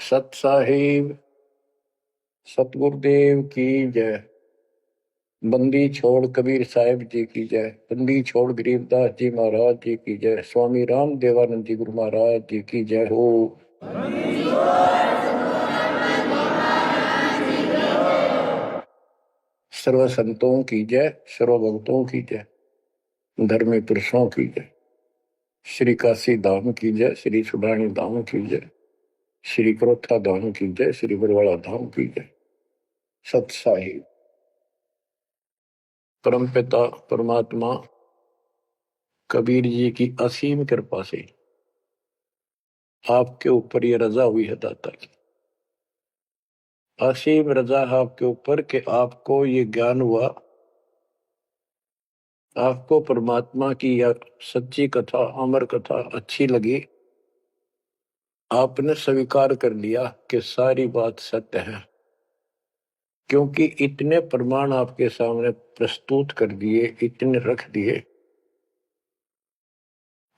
सत साहिब सतगुरुदेव की जय। बंदी छोड़ कबीर साहिब जी की जय। बंदी छोड़ गरीबदास जी महाराज जी की जय। स्वामी राम देवानंद जी गुरु महाराज जी की जय हो। सर्व संतों की जय, सर्व भक्तों की जय, धर्मी पुरुषों की जय। श्री काशी धाम की जय, श्री सुडानी धाम की जय, श्री क्रोथा धाम की जय, श्री बरवाड़ा धाम की जय। सत साहिब परमपिता परमात्मा कबीर जी की असीम कृपा से आपके ऊपर ये रजा हुई है दाता की। असीम रजा है आपके ऊपर कि आपको ये ज्ञान हुआ, आपको परमात्मा की यह सच्ची कथा, अमर कथा अच्छी लगी। आपने स्वीकार कर लिया कि सारी बात सत्य है, क्योंकि इतने प्रमाण आपके सामने प्रस्तुत कर दिए, इतने रख दिए।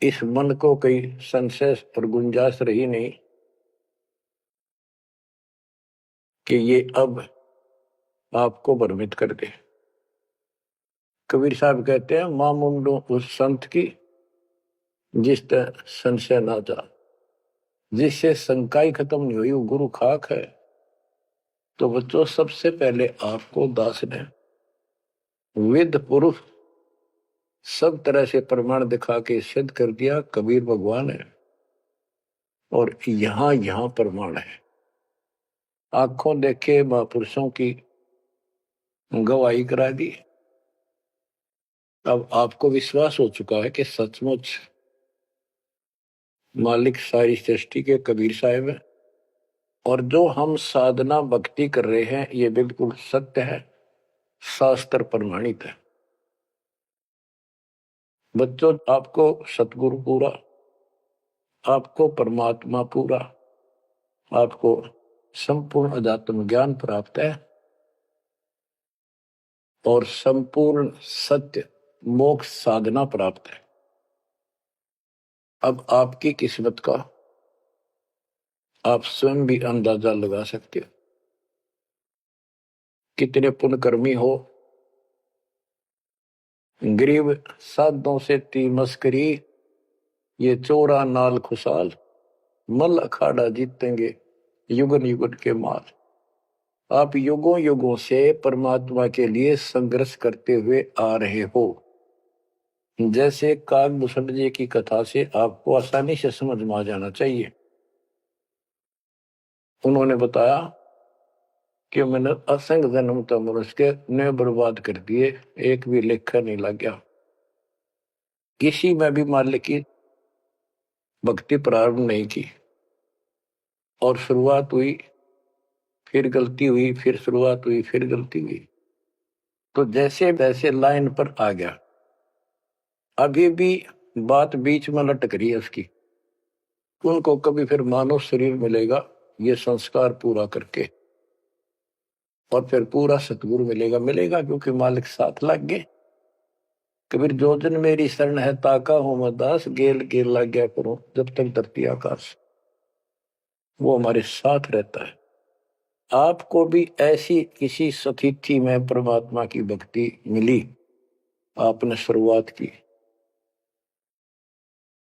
इस मन को कोई संशय और गुंजाइश रही नहीं कि ये अब आपको भ्रमित कर दे। कबीर साहब कहते हैं, मां मुंडो उस संत की जिस तरह संशय ना जा, जिससे शंकाई खत्म नहीं हुई, वो गुरु खाक है। तो बच्चों, सबसे पहले आपको दास ने वेद पुरुष सब तरह से प्रमाण दिखा के सिद्ध कर दिया कबीर भगवान है। और यहां प्रमाण है, आंखों देखे महापुरुषों की गवाही करा दी। अब आपको विश्वास हो चुका है कि सचमुच मालिक सारी सृष्टि के कबीर साहिब है, और जो हम साधना भक्ति कर रहे हैं ये बिल्कुल सत्य है, शास्त्र प्रमाणित है। बच्चों, आपको सतगुरु पूरा, आपको परमात्मा पूरा, आपको संपूर्ण अध्यात्म ज्ञान प्राप्त है, और संपूर्ण सत्य मोक्ष साधना प्राप्त है। अब आपकी किस्मत का आप स्वयं भी अंदाजा लगा सकते हो। कितने पुण्यकर्मी हो, गरीब साधों से ती मस्करी, ये चोरा नाल खुशाल, मल अखाड़ा जीतेंगे युगन युगन के माल। आप युगों युगों से परमात्मा के लिए संघर्ष करते हुए आ रहे हो। जैसे कागभूषण जी की कथा से आपको आसानी से समझ में आ जाना चाहिए। उन्होंने बताया कि मैंने असंख्य जन्म तो मनुष्य के ने बर्बाद कर दिए, एक भी लेखा नहीं लग गया। किसी में भी मालिक की भक्ति प्रारंभ नहीं की, और शुरुआत हुई, फिर गलती हुई, फिर शुरुआत हुई, फिर गलती हुई। तो जैसे जैसे लाइन पर आ गया, अभी भी बात बीच में लटक रही है उसकी। उनको कभी फिर मानव शरीर मिलेगा ये संस्कार पूरा करके, और फिर पूरा सतगुरु मिलेगा क्योंकि मालिक साथ लग गए। कबीर जोजन मेरी शरण है ताका हूं मैं दास, गेल गेल लग गया करो जब तक धरती आकाश। वो हमारे साथ रहता है। आपको भी ऐसी किसी स्थिति में परमात्मा की भक्ति मिली, आपने शुरुआत की,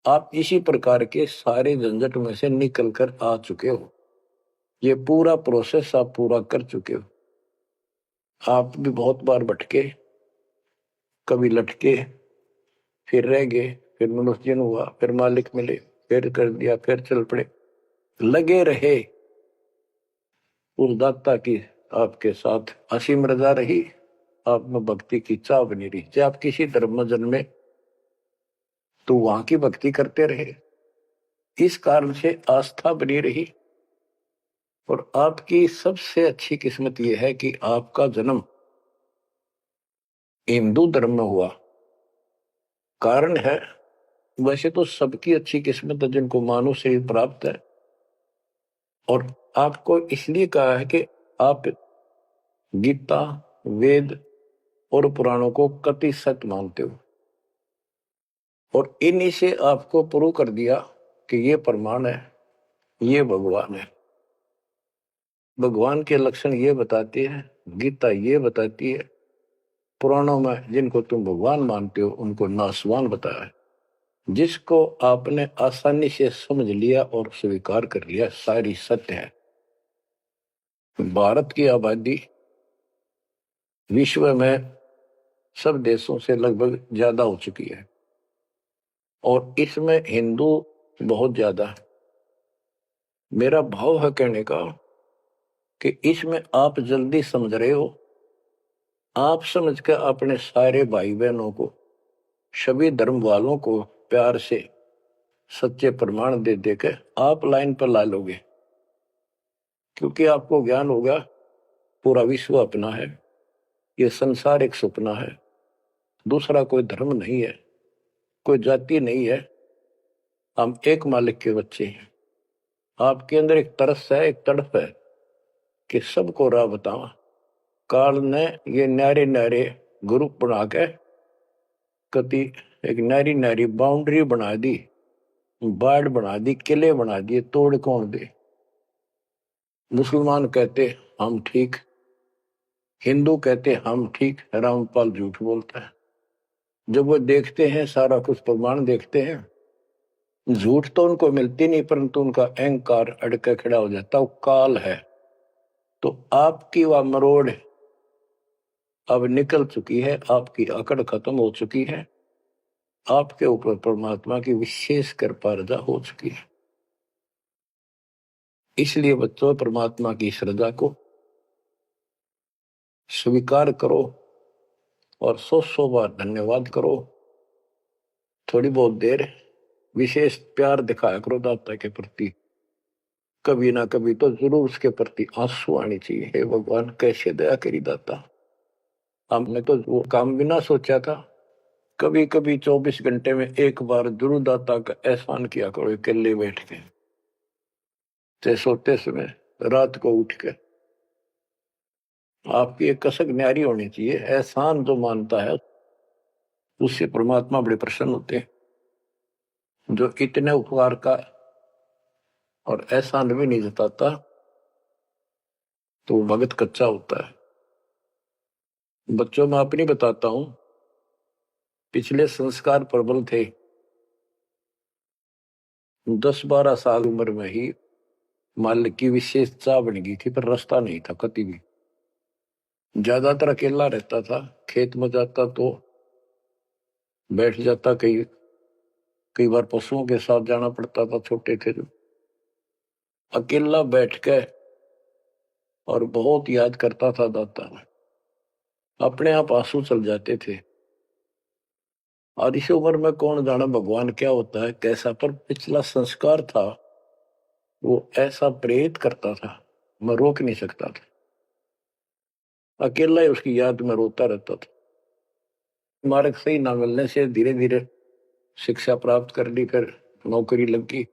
आप इसी प्रकार के सारे झंझट में से निकल कर आ चुके हो। ये पूरा प्रोसेस आप पूरा कर चुके हो। आप भी बहुत बार भटके, कभी लटके, फिर रह गए, फिर मनुष्य जन्म हुआ, फिर मालिक मिले, फिर कर दिया, फिर चल पड़े, लगे रहे। उस दाता की आपके साथ असीम रजा रही, आप में भक्ति की चाह बनी रही। चाहे आप किसी धर्म में जन्मे तो वहां की भक्ति करते रहे, इस कारण से आस्था बनी रही। और आपकी सबसे अच्छी किस्मत यह है कि आपका जन्म हिंदू धर्म में हुआ। कारण है, वैसे तो सबकी अच्छी किस्मत है जिनको मानव शरीर प्राप्त है, और आपको इसलिए कहा है कि आप गीता, वेद और पुराणों को कति सत्य मानते हो, और इन्हीं से आपको प्रूव कर दिया कि ये प्रमाण है, ये भगवान है। भगवान के लक्षण ये बताती है, गीता ये बताती है, पुराणों में जिनको तुम भगवान मानते हो उनको नासवान बताया है। जिसको आपने आसानी से समझ लिया और स्वीकार कर लिया, सारी सत्य है। भारत की आबादी विश्व में सब देशों से लगभग ज्यादा हो चुकी है और इसमें हिंदू बहुत ज्यादा है। मेरा भाव है कहने का कि इसमें आप जल्दी समझ रहे हो। आप समझ कर अपने सारे भाई बहनों को, सभी धर्म वालों को प्यार से सच्चे प्रमाण दे देकर आप लाइन पर ला लोगे, क्योंकि आपको ज्ञान होगा पूरा विश्व अपना है, ये संसार एक सपना है, दूसरा कोई धर्म नहीं है, कोई जाति नहीं है, हम एक मालिक के बच्चे हैं। आपके अंदर एक तरस है, एक तड़प है कि सबको राह बतावा। काल ने ये न्यारे न्यारे ग्रुप बना के कति एक नारी नारी बाउंड्री बना दी, बाढ़ बना दी, किले बना दिए, तोड़ कौन दे। मुसलमान कहते हम ठीक, हिंदू कहते हम ठीक, रामपाल झूठ बोलता है। जब वो देखते हैं सारा कुछ प्रमाण देखते हैं, झूठ तो उनको मिलती नहीं, परंतु उनका अहंकार अड़के खड़ा हो जाता, वो काल है। तो आपकी वह मरोड़ अब निकल चुकी है, आपकी अकड़ खत्म हो चुकी है, आपके ऊपर परमात्मा की विशेष कृपा रजा हो चुकी है। इसलिए बच्चों, परमात्मा की श्रद्धा को स्वीकार करो और 100 बार धन्यवाद करो। थोड़ी बहुत देर विशेष प्यार दिखाया करो दाता के प्रति, कभी ना कभी तो जरूर उसके प्रति आंसू आनी चाहिए। हे भगवान, कैसे दया करी दाता, हमने तो वो काम भी ना सोचा था। कभी कभी 24 घंटे में एक बार जरूर दाता का एहसान किया करो, अकेले बैठ के, चाहे सोते समय, रात को उठ के। आपकी एक कसक न्यारी होनी चाहिए। एहसान जो मानता है उससे परमात्मा बड़े प्रसन्न होते हैं। जो इतने उपकार का और एहसान भी नहीं जताता तो वो भगत कच्चा होता है। बच्चों में अपनी बताता हूं, पिछले संस्कार प्रबल थे। 10-12 साल उम्र में ही मालिक की विशेष चाह बन गई थी, पर रास्ता नहीं था कति भी। ज्यादातर अकेला रहता था, खेत में जाता तो बैठ जाता, कई बार पशुओं के साथ जाना पड़ता था, छोटे थे जो। अकेला बैठ के और बहुत याद करता था दाता, अपने आप आंसू चल जाते थे। और इस उम्र में कौन जाना भगवान क्या होता है, कैसा, पर पिछला संस्कार था वो ऐसा प्रेरित करता था, मैं रोक नहीं सकता था। अकेला ही उसकी याद में रोता रहता था। मार्ग सही ना मिलने से धीरे धीरे शिक्षा प्राप्त कर ली, फिर नौकरी लगी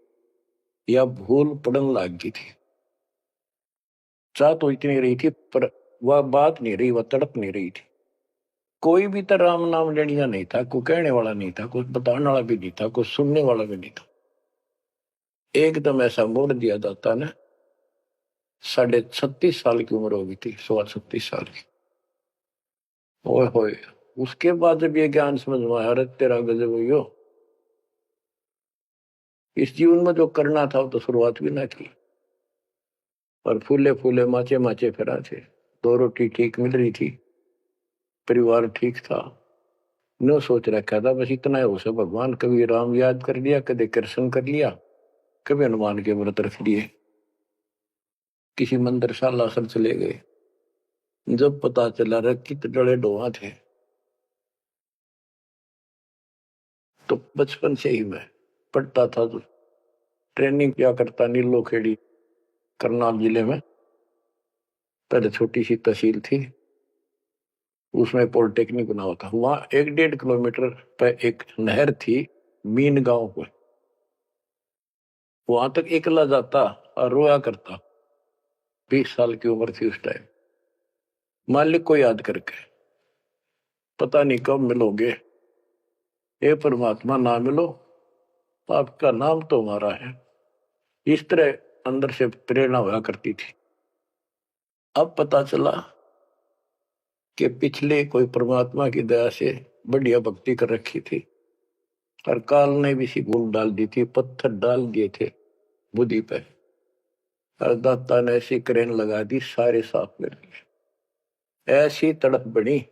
या भूल पड़न लग गई थी। चाह तो इतनी रही थी पर वह बात नहीं रही, वह तड़प नहीं रही थी। कोई भी तो राम नाम लेनिया नहीं था, कोई कहने वाला नहीं था, कोई बताने वाला भी नहीं था, कोई सुनने वाला भी नहीं था। एकदम ऐसा मोड़ दिया दाता ने। 36.5 साल की उम्र हो गई थी, 36.5 साल की। ओए होए, उसके बाद जब ये ज्ञान समझ में आया, अरे तेरा गजब हुई, इस जीवन में जो करना था वो तो शुरुआत भी ना की। और फूले फूले माचे माचे फिरा थे, 2 रोटी ठीक मिल रही थी, परिवार ठीक था। न सोच रखा था बस इतना है उसे, भगवान कभी राम याद कर लिया, कभी कृष्ण कर लिया, कभी हनुमान के व्रत रख लिए, किसी मंदिर शालासर चले गए। जब पता चला रहा कित डले डोहा थे, तो बचपन से ही मैं पढ़ता था, तो ट्रेनिंग क्या करता नीलो खेड़ी करनाल जिले में। पहले छोटी सी तहसील थी, उसमें पॉलिटेक्निक बना हुआ था। वहां 1-1.5 किलोमीटर पर एक नहर थी, मीन गांव पर। वहां तक एकला जाता और रोया करता। 20 साल की उम्र थी उस टाइम। मालिक को याद करके, पता नहीं कब मिलोगे, हे परमात्मा ना मिलो, आपका नाम तो हमारा है। इस तरह अंदर से प्रेरणा हुआ करती थी। अब पता चला कि पिछले कोई परमात्मा की दया से बढ़िया भक्ति कर रखी थी और काल ने भी सी भूल डाल दी थी, पत्थर डाल दिए थे बुद्धि पे, और दाता ने ऐसी क्रेन लगा दी, सारे साफ कर दिए। ऐसी तड़प बनी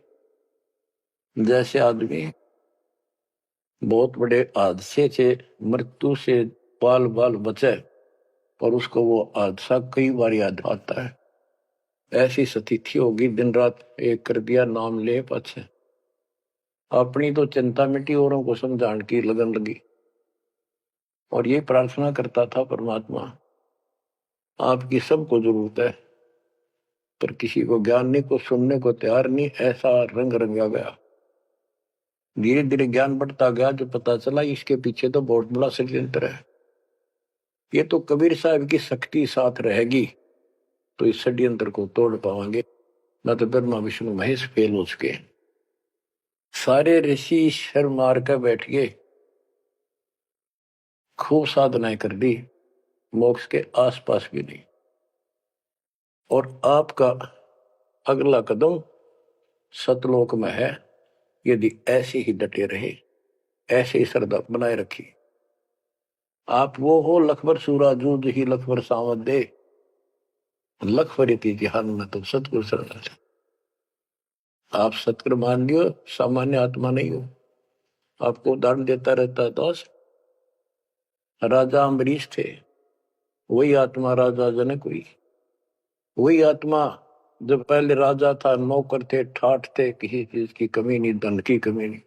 जैसे आदमी बहुत बड़े हादसे से, मृत्यु से बाल बाल बचे और उसको वो हादसा कई बार याद आता है। ऐसी स्थिति होगी, दिन रात एक कर दिया, नाम ले पाछे। अपनी तो चिंता मिटी, औरों को समझाने की लगन लगी। और ये प्रार्थना करता था, परमात्मा आपकी सबको जरूरत है, पर किसी को ज्ञान नहीं, को सुनने को तैयार नहीं। ऐसा रंग रंगा गया, धीरे धीरे ज्ञान बढ़ता गया, जो पता चला इसके पीछे तो बहुत बड़ा षड्यंत्र है। ये तो कबीर साहब की शक्ति साथ रहेगी तो इस षड्यंत्र को तोड़ पाएंगे, न तो ब्रह्मा विष्णु महेश फेल हो चुके। सारे ऋषि शर मार कर बैठ गए, खूब साधनाएं कर दी, मोक्ष के आसपास भी नहीं। और आपका अगला कदम सतलोक में है, यदि ऐसे ही डटे रहे, ऐसे ही श्रद्धा बनाए रखी। आप वो हो लखबर सूरा जूझ ही लखबर सावत दे, लखबर जिहान में तो सतगुरु शरण। आप सतगुरु मान लियो, सामान्य आत्मा नहीं हो। आपको उदाहरण देता रहता है दोस्त, राजा अम्बरीश थे, वही आत्मा राजा जनक हुई। वही आत्मा जब पहले राजा था, नौकर थे, ठाठ थे, किसी चीज की कमी नहीं, धन की कमी नहीं,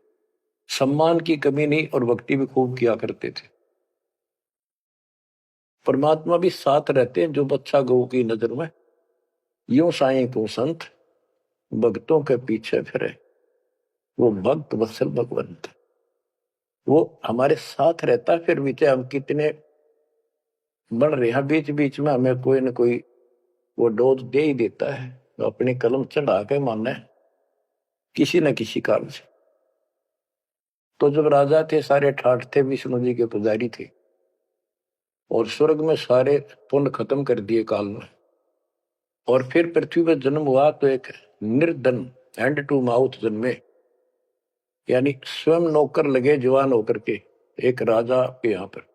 सम्मान की कमी नहीं, और भक्ति भी खूब किया करते थे। परमात्मा भी साथ रहते हैं जो बच्चा गौ की नजर में। यूं साईं को संत भक्तों के पीछे फिरे, वो भक्त वत्सल भगवंत, वो हमारे साथ रहता। फिर भी चाहे हम कितने बढ़ रहे हैं, बीच बीच में हमें कोई न कोई वो डोज दे ही देता है, तो अपनी कलम चढ़ा के मानना है किसी न किसी कारण से। तो जब राजा थे, सारे ठाठ थे, विष्णु जी के पुजारी थे, और स्वर्ग में सारे पुण्य खत्म कर दिए काल में, और फिर पृथ्वी पर जन्म हुआ तो एक निर्धन हैंड टू माउथ जन्मे, यानी स्वयं नौकर लगे जवान होकर के। एक राजा के यहाँ पर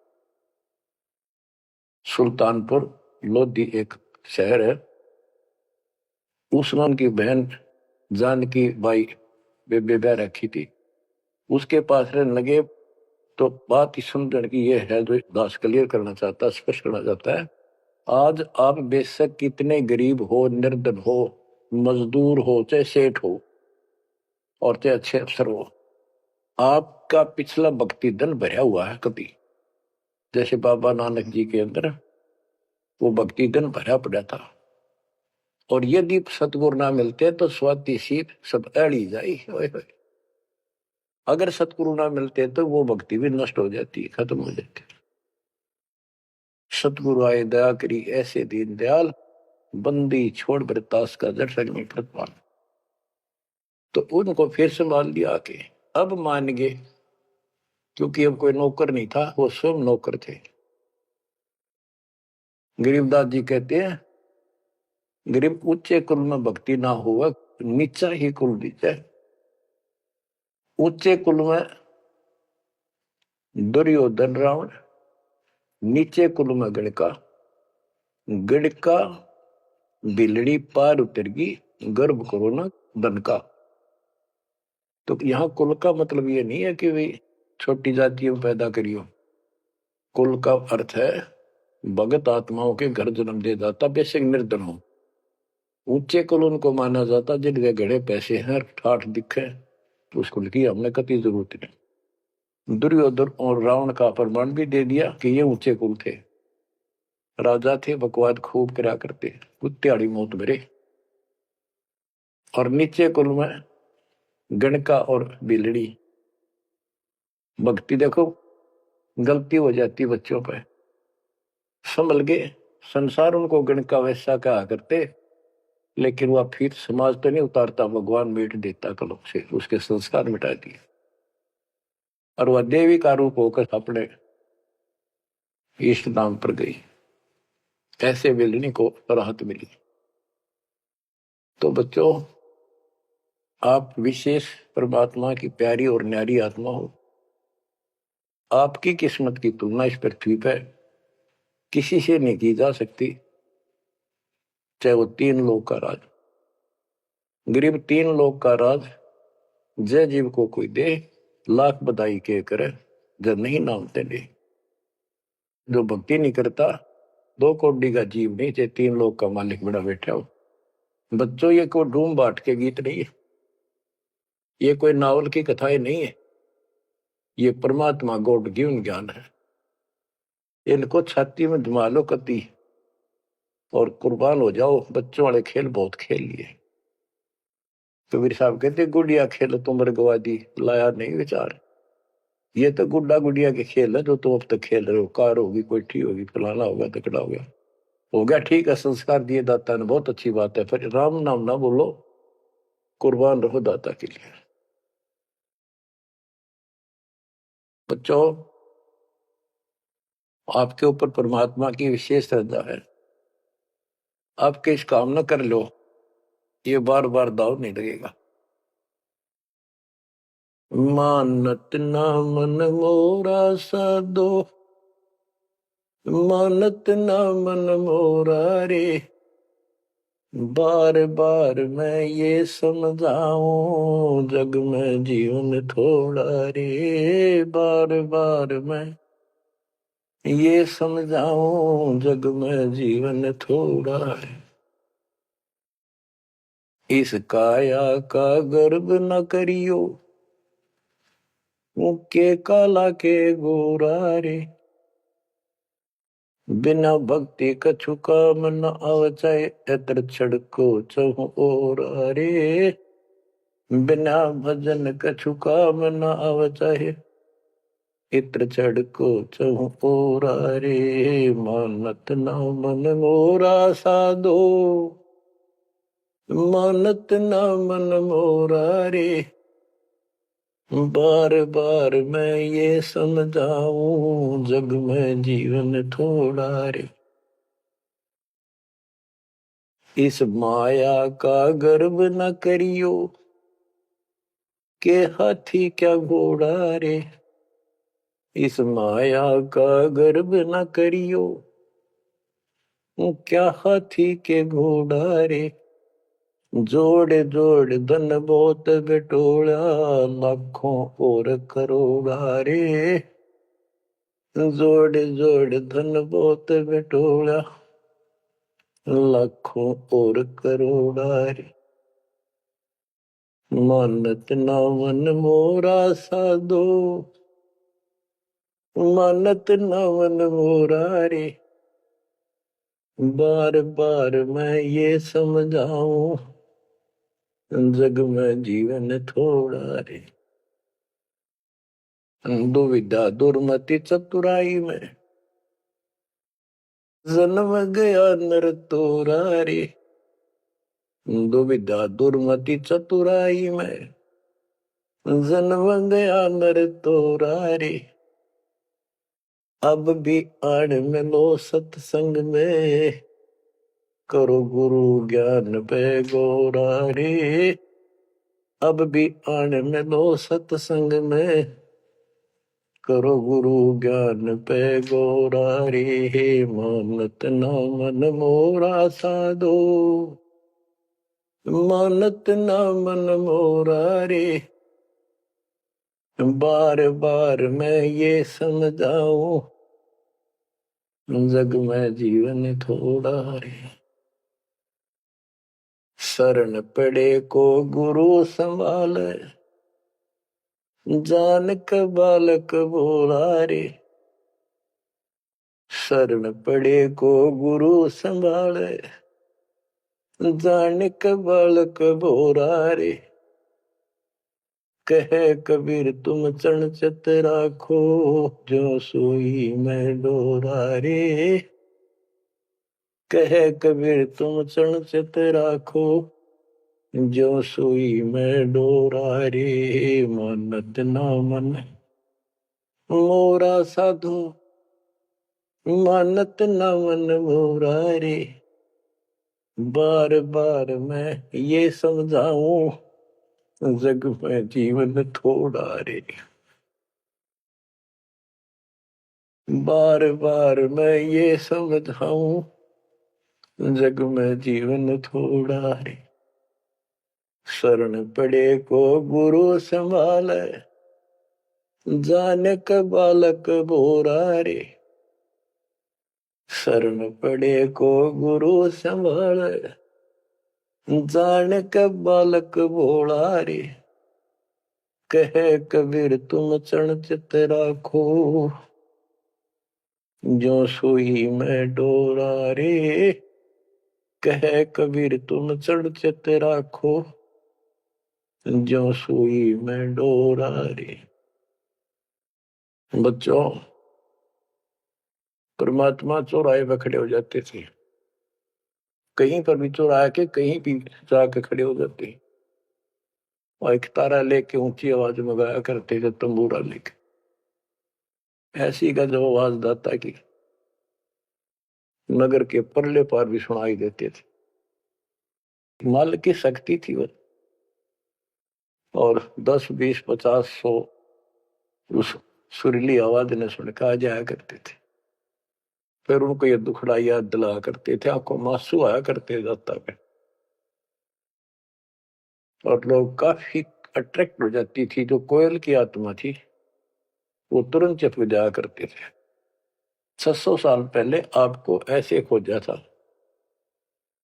सुल्तानपुर लोधी एक शहर है, उसमें उनकी बहन जानकी बाई बेबे रखी थी, उसके पास रहने लगे। तो बात ही समझने की ये है, जो दास क्लियर करना चाहता है, स्पष्ट करना चाहता है। आज आप बेशक कितने गरीब हो, निर्धन हो, मजदूर हो, चाहे सेठ हो, और चाहे अच्छे अफसर हो, आपका पिछला भक्ति धन भरा हुआ है कभी। जैसे बाबा नानक जी के अंदर वो भक्ति धन भरा पड़ा था, और यदि सतगुरु ना मिलते तो स्वाति सीप सब अड़ी जाई। अगर सतगुरु ना मिलते तो वो भक्ति भी नष्ट हो जाती, खत्म हो जाती। सतगुरु आए दया करी, ऐसे दीन दयाल, बंदी छोड़ बरतास का दर्शन में प्रतिपाल। तो उनको फिर संभाल लिया के, अब मान गए, क्योंकि अब कोई नौकर नहीं था, वो स्वयं नौकर थे। गरीबदास जी कहते हैं, गरीब ऊंचे कुल में भक्ति ना हुआ, नीचा ही कुल दीजिए। ऊंचे कुल में दुर्योधन रावण, नीचे कुल में गणका, गणका बिलड़ी पार उतर गई, गर्भ करो ना धन का। तो यहाँ कुल का मतलब ये नहीं है कि भाई छोटी जातियों पैदा करियो। कुल का अर्थ है भगत आत्माओं के घर जन्म दे जाता, बेशक निर्धन हो। ऊंचे कुल उनको माना जाता जिनके घड़े पैसे हैं, ठाठ दिखे, तो उस कुल की हमने कति जरूरत नहीं। दुर्योधन और रावण का प्रमाण भी दे दिया कि ये ऊंचे कुल थे, राजा थे, बकवाद खूब करा करते, कुत्तेआड़ी मौत भरे। और नीचे कुल में गणका और बिलड़ी, भक्ति देखो गलती हो जाती बच्चों पे, संभल गए। संसार उनको गणका वैसा कहा करते, लेकिन वह फिर समाज तो नहीं उतारता, भगवान मिट देता कलम से, उसके संस्कार मिटा दिए, और वह देवी का रूप होकर अपने इष्ट नाम पर गई। ऐसे बिलड़ी को राहत मिली। तो बच्चों, आप विशेष परमात्मा की प्यारी और न्यारी आत्मा हो। आपकी किस्मत की तुलना इस पृथ्वी पर किसी से नहीं की जा सकती, चाहे वो 3 लोक का राज, गरीब 3 लोक का राज जय जीव को कोई दे, लाख बधाई के करे, जब नहीं नामते नहीं। जो भक्ति नहीं करता, 2 कौड़ी का जीव नहीं, चाहे 3 लोक का मालिक बड़ा बैठा हो। बच्चों, ये कोई डूम बाट के गीत नहीं है, ये कोई नावल की कथाएं नहीं है, ये परमात्मा गॉड गिवन ज्ञान है। इनको छाती में जमा लो कति और कुर्बान हो जाओ। बच्चों वाले खेल बहुत खेल लिए। कबीर साहब कहते, गुड़िया खेल तुम गवा दी, लाया नहीं विचार। ये तो गुड्डा गुड़िया के खेल है जो तुम अब तक खेल रहे हो। कार होगी, कोठी होगी, फलाना होगा, तकड़ा हो गया ठीक है, संस्कार दिए दाता ने, बहुत अच्छी बात है, फिर राम नाम ना बोलो, कुर्बान रहो दाता के लिए। बच्चों, आपके ऊपर परमात्मा की विशेष श्रद्धा है। आपके इस काम न कर लो, ये बार बार दाव नहीं लगेगा। मानत ना मन मोरा साधो, मानत ना मन मोरा रे, बार बार मैं ये समझाऊं, जग में जीवन थोड़ा रे। बार बार मैं ये समझाऊं, जग में जीवन थोड़ा है। इस काया का गर्व न करियो, के काला के गोरा रे। बिना भक्ति कछु काम न आवचाए, एतर छड़को चहु ओर रे। बिना भजन कछु काम न आवचाए, इत्र छड़को चहु ओर रे। मानत न मन मोरा साधो, मानत न मन मोरा रे। बार बार मैं ये समझाऊं, जग में जीवन थोड़ा रे। इस माया का गर्व न करियो, के हाथी क्या घोड़ा रे। इस माया का गर्व न करियो, क्या हाथी के घोड़ा रे। जोड़ जोड़ धन बहुत बटोला, लाखों और करोड़ा रे। जोड़ जोड़ धन बहुत बटोला, लाखों और करोड़ा रे। मानत ना मन मोरा साधो, मानत ना मन मोरा रे। बार बार मैं ये समझाऊं, जग में जीवन थोड़ा रे। दुविधा दुर्मति चतुराई में, जन्म गया नर तोरा रे। दुविधा दुर्मति चतुराई में, जन्म गया नर तोरा रे। अब भी आड़ में लो सत्संग में, करो गुरु ज्ञान पे गोरा रे। अब भी आड़ में लो सत्संग में, करो गुरु ज्ञान पे गोरा रे। मानत ना मन मोरा साधो, मानत ना मन मोरा रे। बार बार मैं ये समझाऊं, जग में जीवन थोड़ा रे। शरण पड़े को गुरु संभाले, जान का बालक बोला रे। शरण पड़े को गुरु संभाले, जान का बालक बोला रे। कहे कबीर तुम चरण चित राखो, जो सोई मैं डोरा रे। कहे कबीर तुम चरण चित राखो, जो सोई मैं डोरा रे। मानत ना मन मोरा साधो, मानत ना मन मोरा रे। बार बार मैं ये समझाऊं, जग में जीवन थोड़ा रे। बार बार मैं ये समझाऊं, जग में जीवन थोड़ा रे। शरण पड़े को गुरु संभाले, जाने का बालक बोरा रे। शरण पड़े को गुरु संभाले, जाने का बालक भोला रे। कहे कबीर तुम चरण चित राखो, जो सुई में डोरा रे। कहे कबीर तुम चरण चित राखो, जो सुई में डोरा रे। बच्चों, परमात्मा चौराहे पे खड़े हो जाते थे, कहीं पर भी चौराहे के कहीं भी जाके खड़े हो जाते और एक तारा लेके ऊंची आवाज में गाया करते थे, तंबूरा लेके। ऐसी का जब आवाज दाता की नगर के परले पार भी सुनाई देते थे। माल की शक्ति थी वो, और 10, 20, 50, 100 उस सुरीली आवाज ने सुन के आ जाया करते थे। फिर उनको ये दुखड़ा याद दिलाया करते थे, आंखों में आंसू आया करते दाता पे, और लोग काफी अट्रैक्ट हो जाती थी। जो कोयल की आत्मा थी वो तुरंत चप जाया करते थे। 600 साल पहले आपको ऐसे खोजा था,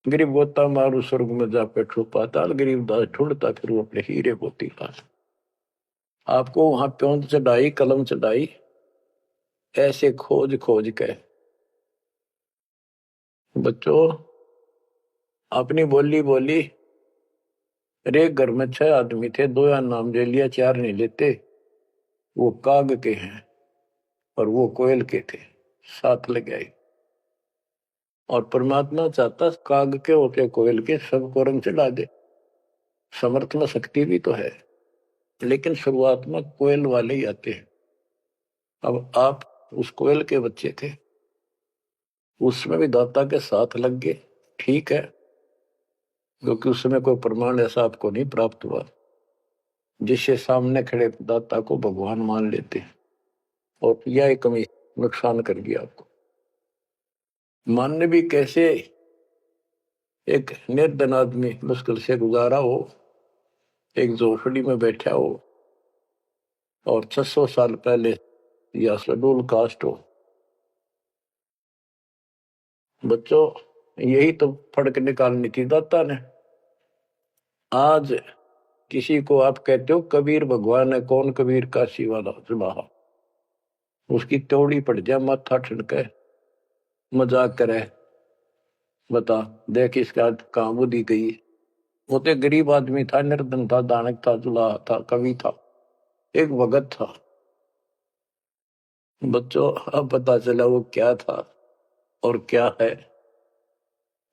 गरीब गोता मारू स्वर्ग में जा बैठो पाताल, गरीब दास ढूंढता फिर वो अपने हीरे मोती पास। आपको वहां प्योंद चढ़ाई, कलम चढ़ाई, ऐसे खोज खोज के। बच्चों, अपनी बोली बोली। एक घर में 6 आदमी थे, 2 या नाम ले लिया, 4 नहीं लेते। वो काग के हैं और वो कोयल के थे, साथ लग आई। और परमात्मा चाहता काग के होते कोयल के सबको रंग चढ़ा दे। समर्थ में शक्ति भी तो है, लेकिन शुरुआत में कोयल वाले ही आते हैं। अब आप उस कोयल के बच्चे थे, उसमें भी दाता के साथ लग गए, ठीक है, क्योंकि उस समय कोई प्रमाण ऐसा आपको नहीं प्राप्त हुआ जिससे सामने खड़े दाता को भगवान मान लेते, और यह कमी नुकसान कर गया आपको। मानने भी कैसे? एक निर्धन आदमी मुश्किल से गुजारा हो, एक झोपड़ी में बैठा हो, और 600 साल पहले या शेड्यूल कास्ट हो। बच्चों, यही तो फर्क निकालनी थी दाता ने। आज किसी को आप कहते हो कबीर भगवान है, कौन कबीर काशी वाला सुबह, उसकी त्योड़ी पड़ जाए, माथा ठनके, मजाक करे, बता देख इसका कहां बुद्धि गई। वो तो गरीब आदमी था, निर्धन था, दानक था, जुलाहा था, कवि था, एक भगत था। बच्चों, अब पता चला वो क्या था और क्या है।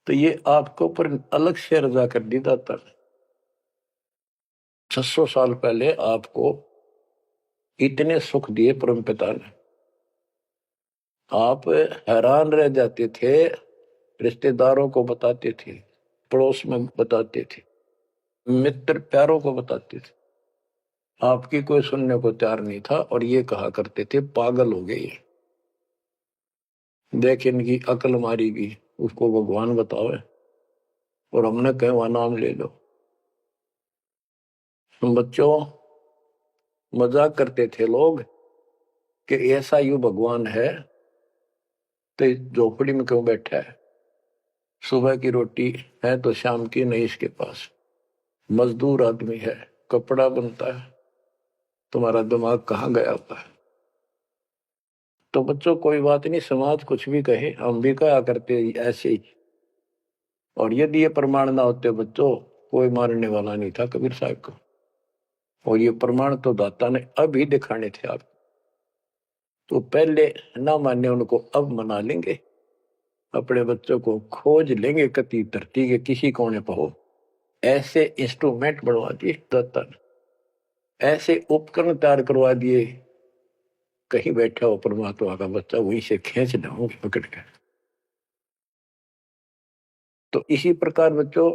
तो ये आपको ऊपर अलग से रजा कर दी दाता ने। 600 साल पहले आपको इतने सुख दिए परमपिता ने, आप हैरान रह जाते थे। रिश्तेदारों को बताते थे, पड़ोस में बताते थे, मित्र प्यारों को बताते थे, आपकी कोई सुनने को तैयार नहीं था। और ये कहा करते थे पागल हो गए, देख इनकी अकल मारी गई, उसको भगवान बताओ, और हमने कहे वहां नाम ले लो। बच्चों, मजाक करते थे लोग कि ऐसा यू भगवान है तो झोपड़ी में क्यों बैठा है, सुबह की रोटी है तो शाम की नहीं इसके पास, मजदूर आदमी है, कपड़ा बनता है, तुम्हारा दिमाग कहाँ गया हुआ है। तो बच्चों, कोई बात नहीं, समाज कुछ भी कहे, हम भी कहा करते ऐसे ही। और यदि ये प्रमाण ना होते बच्चों, कोई मारने वाला नहीं था कबीर साहब को। और ये प्रमाण तो दाता ने अभी दिखाने थे आप, तो पहले ना माने उनको अब मना लेंगे। अपने बच्चों को खोज लेंगे कति धरती के किसी कोने पर हो, ऐसे इंस्ट्रूमेंट बनवा दिए दाता ने, ऐसे उपकरण तैयार करवा दिए, कहीं बैठा हो परमात्मा का बच्चा वहीं से खींच लाऊंगे पकड़ कर। तो इसी प्रकार बच्चों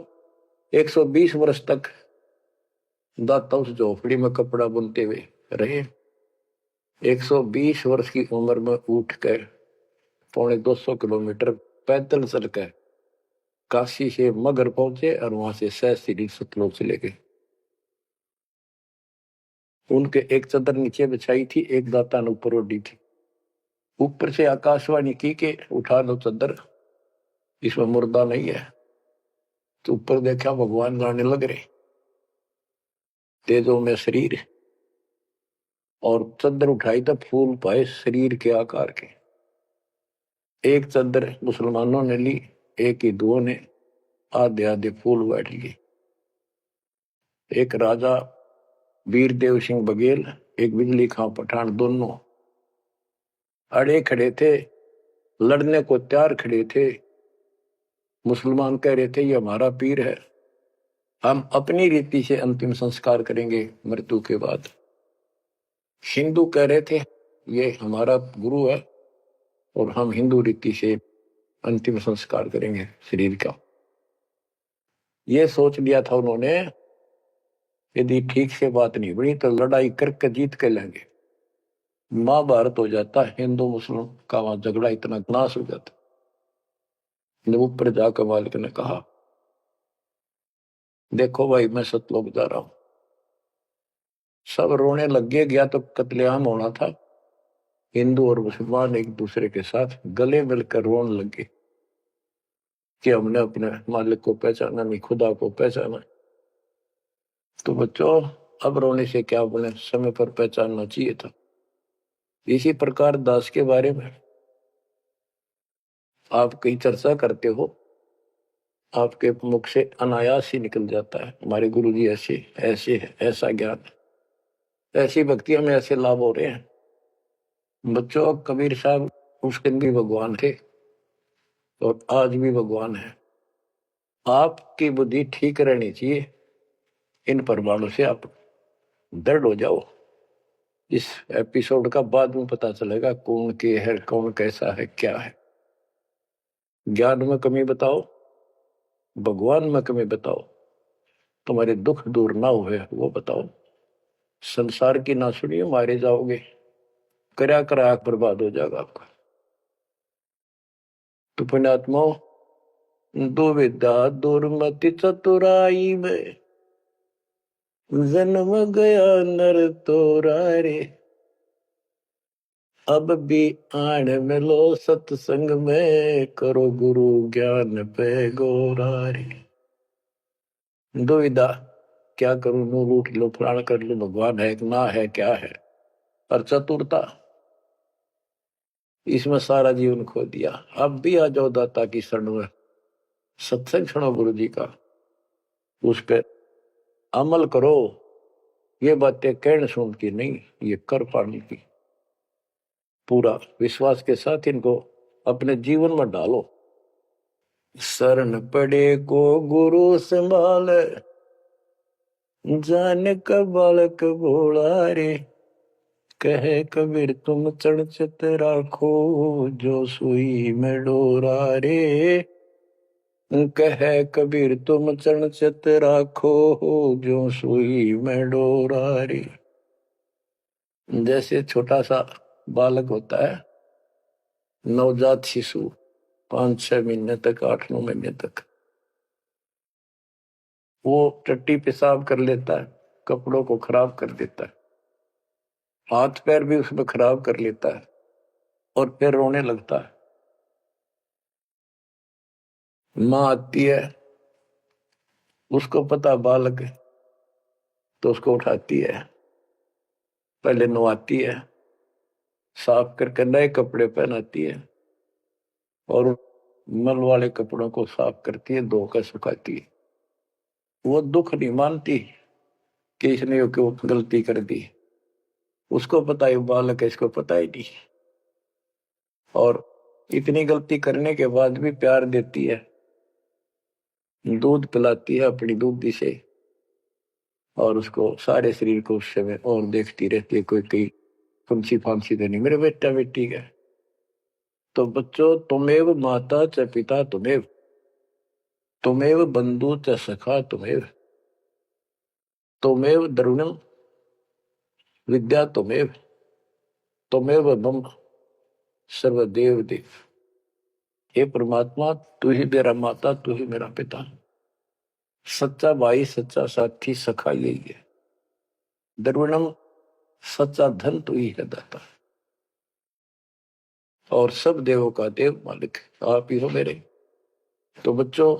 120 वर्ष तक दाता उस झोपड़ी में कपड़ा बुनते हुए रहे। 120 वर्ष की उम्र में उठ कर 250 किलोमीटर पैदल चल कर काशी से मगर पहुंचे और वहां से सहस्त्री सतलोक चले गए। उनके एक चदर नीचे बिछाई थी, एक दाता ने ऊपर ओढ़ी थी। ऊपर से आकाशवाणी की के उठा लो चदर, इसमें मुर्दा नहीं है। तो ऊपर देखा भगवान गाने लग रहे, तेजो में शरीर, और चदर उठाई तो फूल पाए शरीर के आकार के। एक चदर मुसलमानों ने ली, एक हिंदुओं ने आधे आधे फूल बैठ लिए। एक राजा वीरदेव सिंह बघेल, एक बिजली खां पठान, दोनों अड़े खड़े थे, लड़ने को तैयार खड़े थे। मुसलमान कह रहे थे ये हमारा पीर है, हम अपनी रीति से अंतिम संस्कार करेंगे मृत्यु के बाद। हिंदू कह रहे थे ये हमारा गुरु है और हम हिंदू रीति से अंतिम संस्कार करेंगे शरीर का। ये सोच लिया था उन्होंने, यदि ठीक से बात नहीं बनी तो लड़ाई करके जीत के लेंगे। महाभारत हो जाता, हिंदू मुस्लिम का वहां झगड़ा इतना नाश हो जाता। जब ऊपर जाकर मालिक ने कहा देखो भाई मैं सतलोक जा रहा हूं, सब रोने लग गया तो कत्लेआम होना था। हिंदू और मुसलमान एक दूसरे के साथ गले मिलकर रोने लगे कि हमने अपने मालिक को पहचाना नहीं, खुदा को पहचाना। तो बच्चों अब रोने से क्या बने, समय पर पहचानना चाहिए था। इसी प्रकार दास के बारे में आप कहीं चर्चा करते हो, आपके मुख से अनायास ही निकल जाता है हमारे गुरुजी ऐसे ऐसे है, ऐसा ज्ञान, ऐसी भक्ति हमें ऐसे लाभ हो रहे हैं। बच्चों कबीर साहब उस दिन भी भगवान थे और आज भी भगवान है। आपकी बुद्धि ठीक रहनी चाहिए, इन प्रमाणों से आप दृढ़ हो जाओ। इस एपिसोड का बाद में पता चलेगा कौन के है, कौन कैसा है, क्या है। ज्ञान में कमी बताओ, भगवान में कमी बताओ, तुम्हारे दुख दूर ना हुए वो बताओ। संसार की ना सुनिए, मारे जाओगे, करा करा बर्बाद हो जाएगा आपका। तो पुण्यात्माओं, दुविधा दुर्मति चतुराई में जन्म गया नर तोरा रे, अब भी आण मिलो सत्संग में, करो गुरु ज्ञान पे गोरा रे। दुविधा, क्या करूं, नो रूठ लो, फलाना कर लो, भगवान है ना है, क्या है। और चतुरता, इसमें सारा जीवन खो दिया। अब भी आ जाओ दाता की शरण में, सत्संग सुनो गुरु जी का, उस पर अमल करो। ये बातें कहने सुन की नहीं, ये कर पाने की। पूरा विश्वास के साथ इनको अपने जीवन में डालो। शरण पड़े को गुरु संभाल, जान का बालक भोला रे, कहे कबीर तुम चढ़ चित राखो, जो सुई में डोरा रे। कहे कबीर तुम चढ़ चित राखो, जो सुई में डोरा रे। जैसे छोटा सा बालक होता है, नवजात शिशु, 5-6 महीने तक, 8-9 महीने तक, वो टट्टी पेशाब कर लेता है, कपड़ों को खराब कर देता है, हाथ पैर भी उसमें खराब कर लेता है और फिर रोने लगता है। माँ आती है, उसको पता बालक है, तो उसको उठाती है, पहले नवाती है, साफ करके नए कपड़े पहनाती है और मल वाले कपड़ों को साफ करती है, धोकर सुखाती है। वो दुख नहीं मानती कि इसने क्यों गलती कर दी, उसको पता है बालक है, इसको पता ही नहीं। और इतनी गलती करने के बाद भी प्यार देती है, दूध पिलाती है अपनी दूधी से, और उसको सारे शरीर को उस समय और देखती रहती है कोई कहीं फंसी फांसी तो नहीं मेरे बेटा बेटी का। तो बच्चों, तुमेव माता च पिता तुमेव, तुमेव बंधु च सखा तुमेव द्रविणम विद्या तुमेव मम सर्वदेव देव। हे परमात्मा, तू ही मेरा माता, तू ही मेरा पिता, सच्चा भाई, सच्चा साथी, सखा यही है। द्रविणम, सच्चा धन तू ही है दाता, और सब देवों का देव मालिक आप ही हो मेरे। तो बच्चों,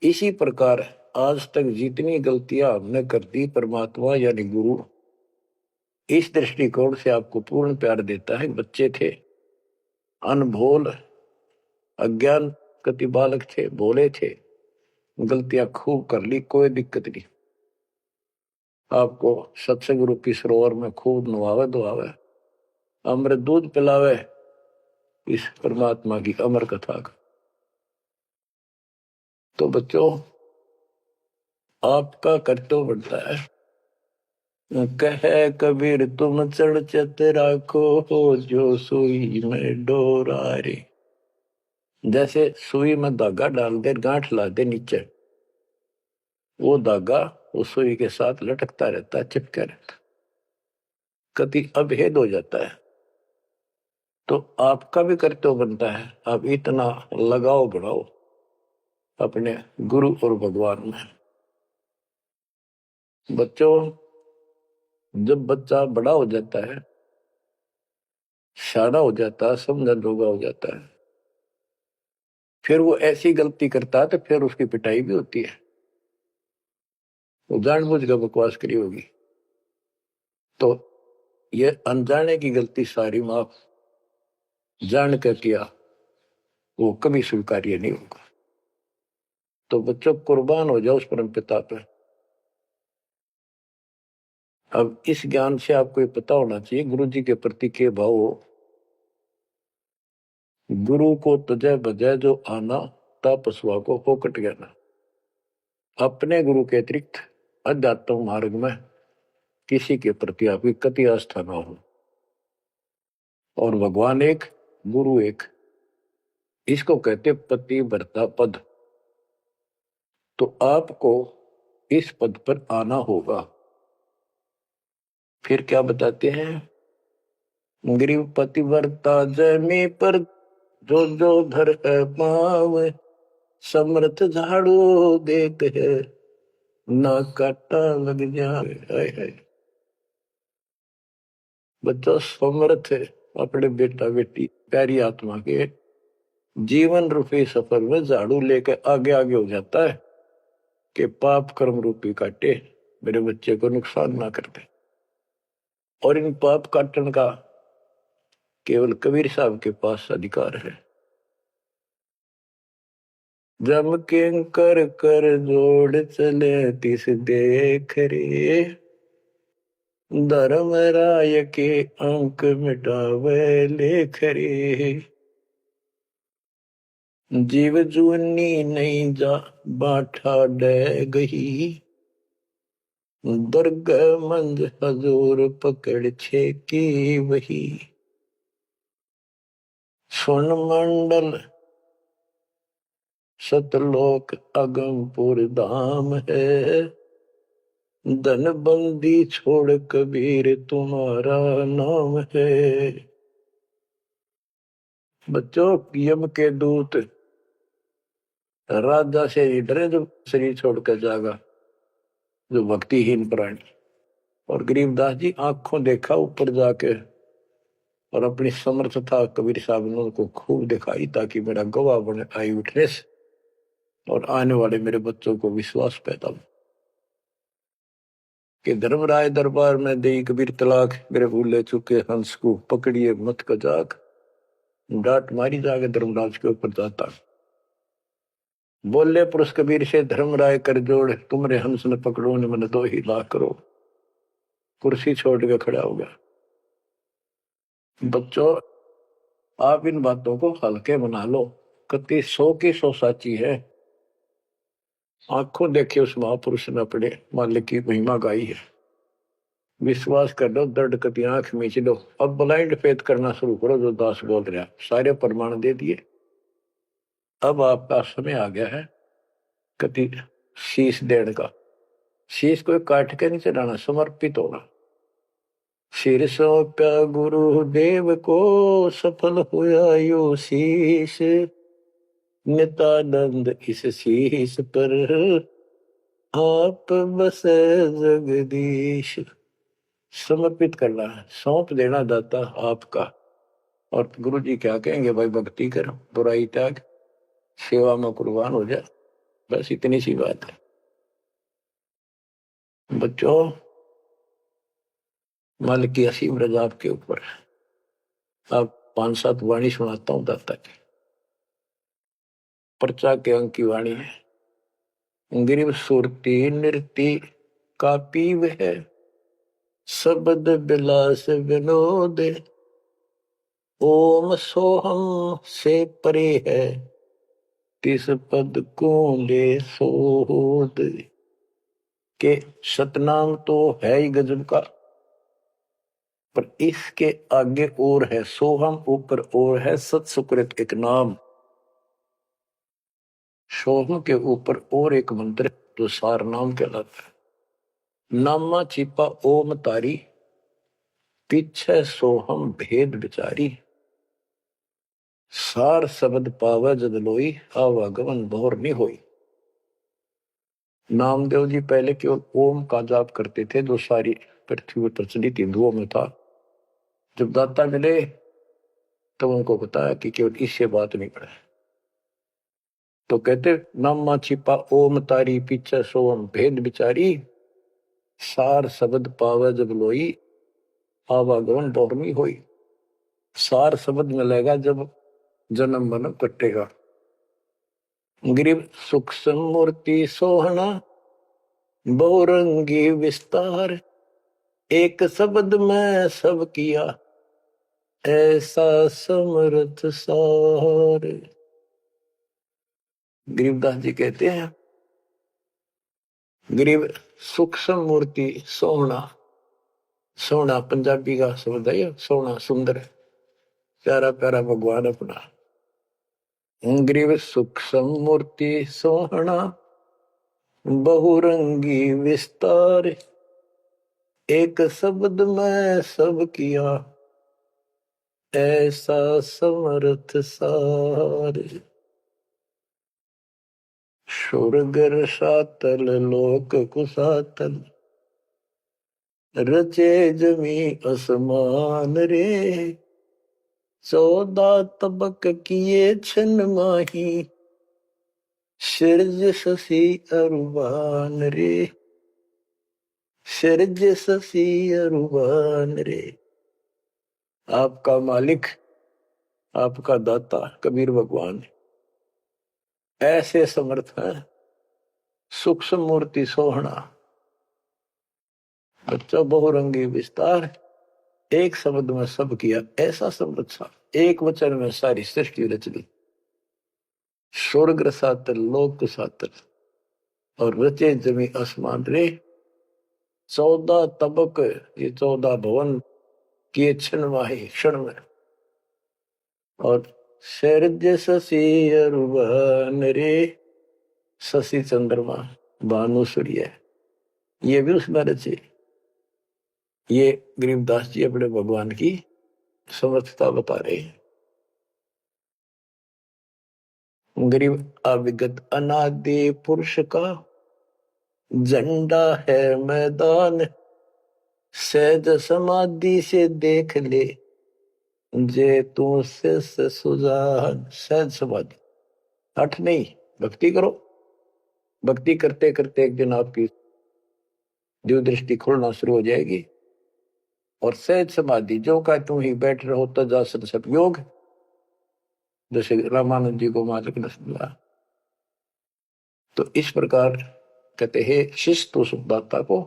इसी प्रकार आज तक जितनी गलतियां हमने कर दी, परमात्मा यानी गुरु इस दृष्टिकोण से आपको पूर्ण प्यार देता है। बच्चे थे, अनभोल, अज्ञान कति बालक थे, भोले थे, गलतियां खूब कर ली, कोई दिक्कत नहीं। आपको सत्संग रूपी सरोवर में खूब नवावे धोआवे, अमृत दूध पिलावे इस परमात्मा की अमर कथा का। तो बच्चों, आपका कर्तव्य बनता है, कहे कबीर तुम चढ़ चत राखो, जो सुई में डोरा रे। जैसे सुई में धागा डाल दे, गांठ ला दे नीचे, वो धागा उस सुई के साथ लटकता रहता है, चिपका रहता, कभी अभेद हो जाता है। तो आपका भी कर्तव्य बनता है, आप इतना लगाव बढ़ाओ अपने गुरु और भगवान में। बच्चों, जब बच्चा बड़ा हो जाता है, शाना हो जाता है, समझ जोगा हो जाता है, फिर वो ऐसी गलती करता है तो फिर उसकी पिटाई भी होती है। वो जानबूझ कर बकवास करी होगी, तो ये अनजाने की गलती सारी माफ, जान कर किया वो कभी स्वीकार्य नहीं होगा। तो बच्चों, कुर्बान हो जाओ उस परम पिता पर। अब इस ज्ञान से आपको ये पता होना चाहिए गुरु जी के प्रति के भाव हो। गुरु को तुझे बजय जो आना, तापसवा को फोकट गया। अपने गुरु के अतिरिक्त अध्यात्म मार्ग में किसी के प्रति आपकी कति आस्था न हो। और भगवान एक, गुरु एक, इसको कहते पति भरता पद। तो आपको इस पद पर आना होगा। फिर क्या बताते हैं, गरीब पतिव्रता जमी पर जो जो धर है पाव, समर्थ झाड़ू देते है ना काटा लग जाए। बच्चा समर्थ है अपने बेटा बेटी प्यारी आत्मा के जीवन रूपी सफर में झाड़ू लेकर आगे आगे हो जाता है कि पाप कर्म रूपी काटे मेरे बच्चे को नुकसान ना करते। और इन पाप काटने का केवल कबीर साहब के पास अधिकार है। जम के कर कर जोड़ चले तिस देख रे, धर्म राय के अंक मिटावे लेख रे। जीव जुनी नहीं जा बाठा डे गही, दुर्ग मंज हजूर पकड़ छे की वही। सुन मंडल सतलोक अगमपुर धाम है, धन बंदी छोड़ कबीर तुम्हारा नाम है। बच्चों, यम के दूत राजा से डरे जो शरीर छोड़कर जागा, जो भक्तिहीन प्राणी। और गरीबदास जी आंखों देखा ऊपर जाके, और अपनी समर्थता कबीर साहब ने उनको खूब दिखाई, ताकि मेरा गवाह बने आई विटनेस, और आने वाले मेरे बच्चों को विश्वास पैदा हो कि धर्मराय दरबार में दे कबीर तलाक, मेरे भूले चुके हंस को पकड़िए मत कजाक, डांट मारी जाके धर्मराज के ऊपर जाता। बोले पुरुष कबीर से धर्मराय कर जोड़, तुमरे हंस न पकड़ो ने मन 2 ही लाख करो। कुर्सी छोड़ के खड़ा हो गया। बच्चों, आप इन बातों को हल्के बना लो, कति 100 की 100 साची है। आंखों देखे उस महापुरुष ने अपने मालिक की महिमा गाई है। विश्वास कर लो, दर्द कति आंख मीच लो। अब ब्लाइंड फेथ करना शुरू करो, जो दास बोल रहा, सारे प्रमाण दे दिए। अब आपका समय आ गया है कति शीश देने का, शीश को काट के नहीं चढ़ाना, समर्पित होना। सिर सौंप्या गुरुदेव को, सफल हुआ यो शीश, नित्यानंद इस शीश पर आप बसे जगदीश। समर्पित करना है, सौंप देना दाता आपका। और गुरु जी क्या कहेंगे, भाई भक्ति कर, बुराई त्याग, सेवा में कुर्बान हो जा। बस इतनी सी बात है बच्चों। मालिक की असीम रजा आपके ऊपर। अब 5-7 वाणी सुनाता हूं दाता की। पर्चा के अंक की वाणी है। गिरिव सुरती नृति का पीव है, शब्द बिलास विनोद, ओम सोहम से परे है, तिस पद को ले सोद। के सतनाम तो है ही गजब का, पर इसके आगे और है सोहम, ऊपर और है सत सुकृत एक नाम। सोहम के ऊपर और एक मंत्र जो सार नाम कहलाता है। नामा छिपा ओम तारी, पीछे सोहम भेद विचारी, सार शब्द पावे जद लोई, आवागमन भोर नहीं होई। नामदेव जी पहले केवल ओम का जाप करते थे, जो सारी पृथ्वी पर प्रचलित हिंदुओं में था। जब दाता मिले तो उनको बताया कि केवल इससे बात नहीं पड़े, तो कहते नामा छिपा ओम तारी, पीछे सोम भेद विचारी, सार शब्द पावे जब लोई, आवागमन बहुरमी होई। सार शब्द मिलेगा जब जन्म मन कटेगा। गिरिव सूक्ष्म मूर्ति सोहना, बहुरंगी विस्तार, एक शब्द में सब किया, ऐसा समर्थ सार। गरीबदास जी कहते हैं, गरीब सूक्ष्म मूर्ति सोहना, सोना पंजाबी का शब्द है, सोना सुंदर, प्यारा प्यारा भगवान अपना। गरीब सूक्ष्म मूर्ति सोहना, बहुरंगी विस्तार, एक शब्द में सब किया, ऐसा समर्थ सार। स्वर्ग सातल लोक कुसातल, रचे जमी असमान रे, 14 तबक किए छन माही, सिरज शशि अरुबान रे, सिरज शशि अरुबान रे। आपका मालिक, आपका दाता कबीर भगवान ऐसे समर्थ है। सूक्ष्म मूर्ति सोहना, बच्चा बहुरंगी विस्तार, एक शब्द में सब किया, ऐसा समर्थ सा, एक वचन में सारी सृष्टि रच दी। स्वर्ग सातल लोक सातल, और रचे जमी आसमान रे, 14 तबक, ये 14 भवन किए क्षण माही, क्षण में। और शरज शशि अरुबान रे, शशि चंद्रमा भानु सूर्य, ये भी उसमें रचे। ये गरीबदास जी अपने भगवान की समर्थता बता रहे हैं। गरीब अविगत अनादि पुरुष का झंडा है मैदान, सहज समाधि से देख ले, जे तू से सुजान। सहज समाधि, हठ नहीं, भक्ति करो। भक्ति करते करते एक दिन आपकी दिव्य दृष्टि खुलना शुरू हो जाएगी। और सहज समाधि जो का तुम ही बैठ रहो तजासन सब योग, जैसे रामानंद जी को मालिक ने सुना। तो इस प्रकार कहते हैं शिष्य तो सुखदाता को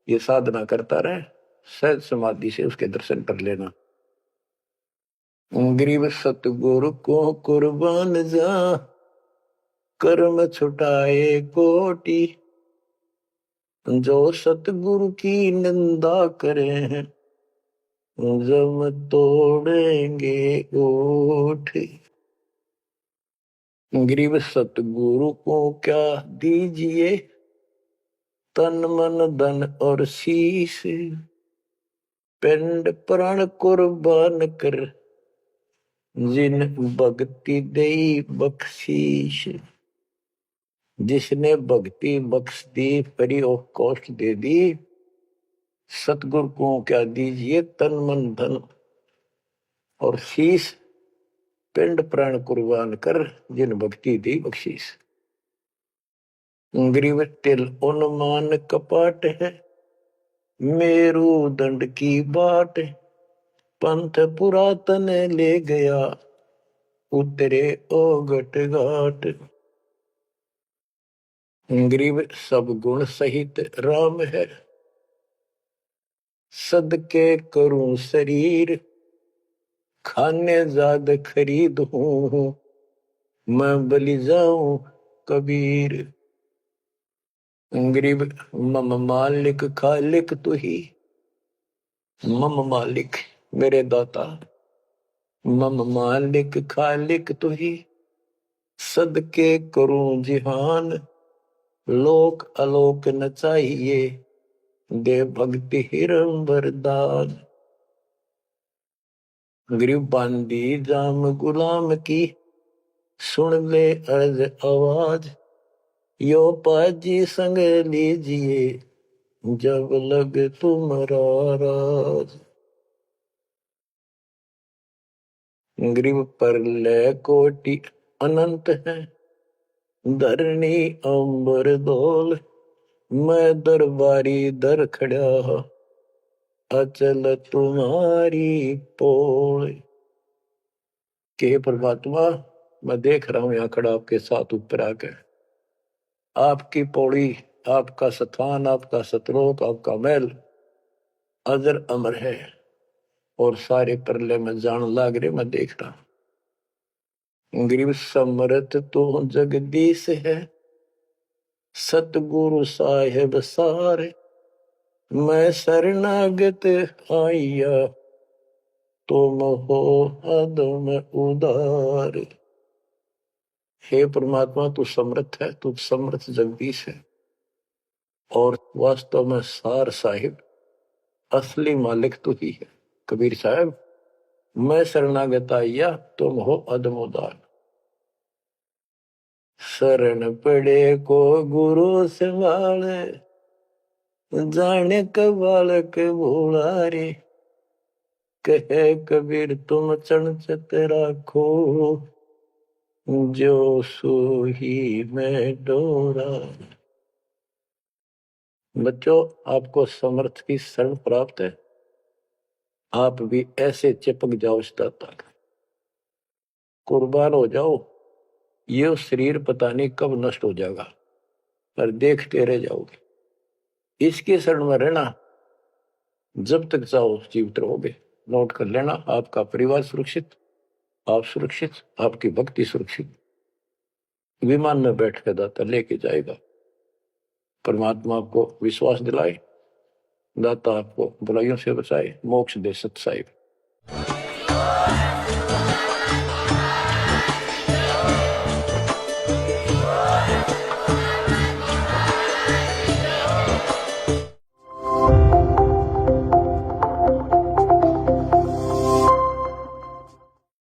ये साधना करता रहे, सहज समाधि से उसके दर्शन कर लेना। गरीब सतगुरु को कुर्बान जा, कर्म छुटाए कोटि, जो सतगुरु की निंदा करे हैं, जम तोड़ेंगे ओठ। गरीब सतगुरु को क्या दीजिए, तन मन धन और शीश, पिंड प्राण कुर्बान कर, जिन भक्ति दई बख्शीश। जिसने भक्ति बख्श दी, फ्री ऑफ कॉस्ट दे दी, सतगुरु को क्या दीजिए, तन मन धन और शीश, पिंड प्राण कुर्बान कर, जिन भक्ति दी बख्शीश। गरीब तिल उन्मान कपाट है, मेरू दंड की बाट, पंथ पुरातन ले गया, उतरे ओगट घाट। गरीब सब गुण सहित राम है, सदके करूं शरीर, खाने जाद खरीद हूं, मैं बलि जाऊं कबीर। गरीब मम मालिक खालिक तू ही, मम मालिक मेरे दाता, मम मालिक खालिक तू ही, सदके करूं जिहान, लोक अलोक न चाहिए, दे भक्ति हिरम वरदान। गरीब बांदी जाम गुलाम की, सुन ले अर्ज आवाज, यो पाजी संग लीजिए, जब लग तुम्हारा राज। गरीब परलय कोटि अनंत है, धरणी अंबर डोल, मैं दरबारी दर खड़ा, अचल तुम्हारी पोल। के परमात्मा, मैं देख रहा हूं यहां खड़ा आपके साथ ऊपर आकर, आपकी पौड़ी, आपका स्थान, आपका सतलोक, आपका महल अजर अमर है, और सारे परले में जान लाग रहे, मैं देख रहा हूं। गरीब समरथ तो जगदीश है, सतगुरु साहेब सारे, मैं शरणागत आइया, तुम हो अदम उदार। हे परमात्मा, तू समर्थ है, तू समर्थ जगदीश है, और वास्तव में सार साहिब असली मालिक तू ही है। कबीर साहब, मैं शरणागत आइया, तुम हो अदम उदार। शरण पड़े को गुरु संभाले, जाने का बालक भोला रे, कहे कबीर तुम चणचत राखो, जो सोही में डोरा। बच्चों, आपको समर्थ की शरण प्राप्त है, आप भी ऐसे चिपक जाओ इस तक, कुर्बान हो जाओ। ये शरीर पता नहीं कब नष्ट हो जाएगा, पर देखते रह जाओगे। इसके शरण में रहना, जब तक चाहो जीवित रहोगे। नोट कर लेना, आपका परिवार सुरक्षित, आप सुरक्षित, आपकी भक्ति सुरक्षित। विमान में बैठ कर दाता लेके जाएगा। परमात्मा आपको विश्वास दिलाए, दाता आपको बुराइयों से बचाए, मोक्ष दे सत साहिब।